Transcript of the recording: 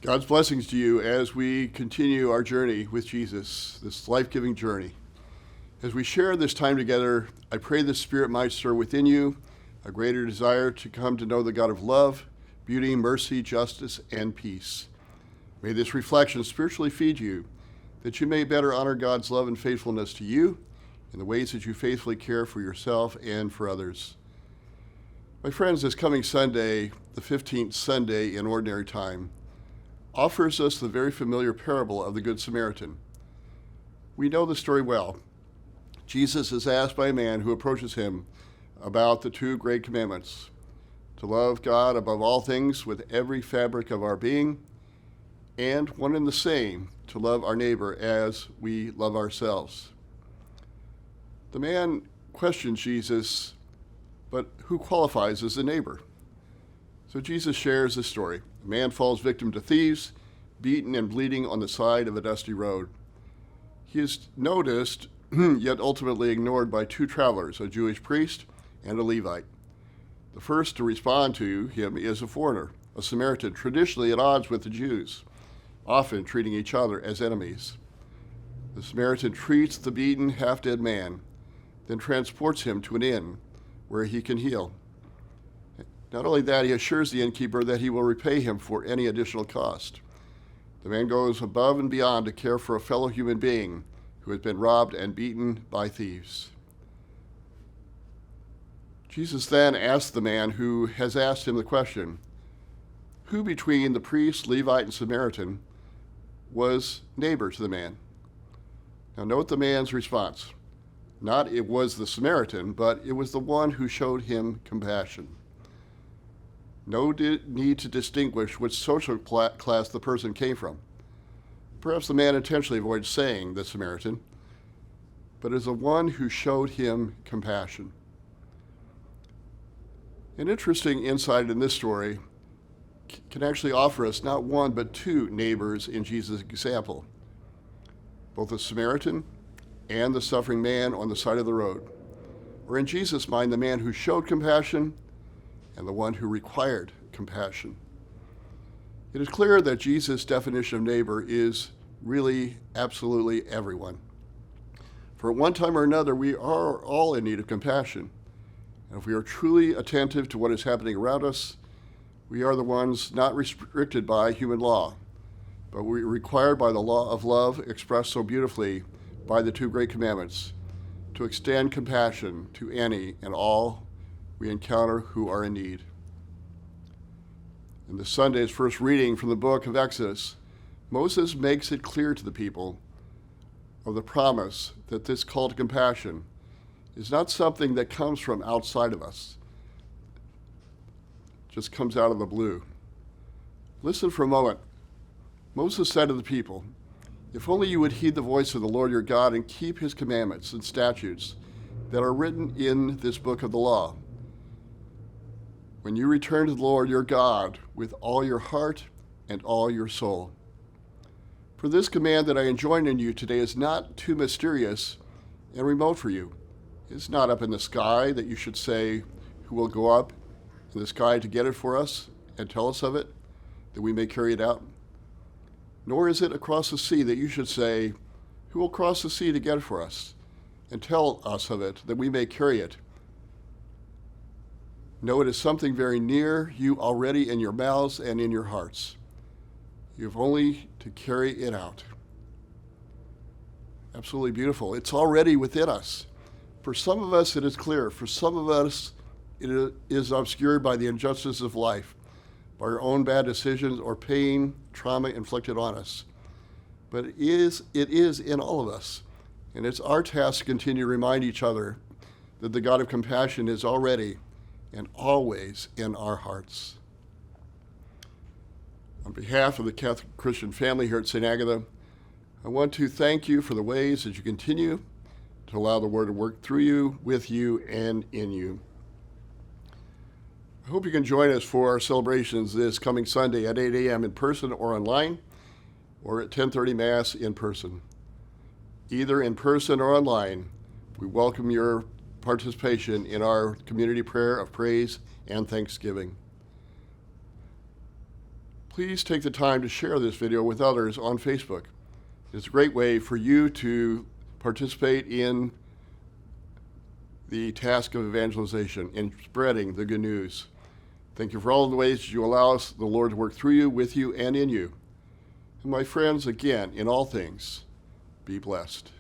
God's blessings to you as we continue our journey with Jesus, this life-giving journey. As we share this time together, I pray the Spirit might stir within you a greater desire to come to know the God of love, beauty, mercy, justice, and peace. May this reflection spiritually feed you, that you may better honor God's love and faithfulness to you in the ways that you faithfully care for yourself and for others. My friends, this coming Sunday, the 15th Sunday in Ordinary Time, offers us the very familiar parable of the Good Samaritan. We know the story well. Jesus is asked by a man who approaches him about the two great commandments, to love God above all things with every fabric of our being, and one and the same, to love our neighbor as we love ourselves. The man questions Jesus, but who qualifies as a neighbor? So Jesus shares this story. A man falls victim to thieves, beaten and bleeding on the side of a dusty road. He is noticed, yet ultimately ignored by two travelers, a Jewish priest and a Levite. The first to respond to him is a foreigner, a Samaritan, traditionally at odds with the Jews, often treating each other as enemies. The Samaritan treats the beaten, half-dead man, then transports him to an inn where he can heal. Not only that, he assures the innkeeper that he will repay him for any additional cost. The man goes above and beyond to care for a fellow human being who has been robbed and beaten by thieves. Jesus then asks the man who has asked him the question, who between the priest, Levite, and Samaritan was neighbor to the man? Now note the man's response. Not it was the Samaritan, but it was the one who showed him compassion. No need to distinguish which social class the person came from. Perhaps the man intentionally avoids saying the Samaritan, but is the one who showed him compassion. An interesting insight in this story can actually offer us not one but two neighbors in Jesus' example, both the Samaritan and the suffering man on the side of the road, or in Jesus' mind, the man who showed compassion and the one who required compassion. It is clear that Jesus' definition of neighbor is really absolutely everyone. For at one time or another, we are all in need of compassion. And if we are truly attentive to what is happening around us, we are the ones not restricted by human law, but we are required by the law of love expressed so beautifully by the two great commandments, to extend compassion to any and all we encounter who are in need. In this Sunday's first reading from the book of Exodus, Moses makes it clear to the people of the promise that this call to compassion is not something that comes from outside of us, just comes out of the blue. Listen for a moment. Moses said to the people, if only you would heed the voice of the Lord your God and keep his commandments and statutes that are written in this book of the law. When you return to the Lord your God with all your heart and all your soul. For this command that I enjoin on you today is not too mysterious and remote for you. It's not up in the sky that you should say, who will go up in the sky to get it for us and tell us of it, that we may carry it out. Nor is it across the sea that you should say, who will cross the sea to get it for us and tell us of it, that we may carry it. No, it is something very near you already in your mouths and in your hearts. You have only to carry it out. Absolutely beautiful. It's already within us. For some of us, it is clear. For some of us, it is obscured by the injustice of life, by our own bad decisions or pain, trauma inflicted on us. But it is in all of us. And it's our task to continue to remind each other that the God of compassion is already and always in our hearts. On behalf of the Catholic Christian family here at St. Agatha, I want to thank you for the ways that you continue to allow the Word to work through you, with you, and in you. I hope you can join us for our celebrations this coming Sunday at 8 a.m. in person or online, or at 10:30 Mass in person. Either in person or online, we welcome your participation in our community prayer of praise and thanksgiving. please take the time to share this video with others on Facebook. It's a great way for you to participate in the task of evangelization, in spreading the good news. Thank you for all the ways you allow us, the Lord, to work through you, with you, and in you. And my friends, again, in all things, be blessed.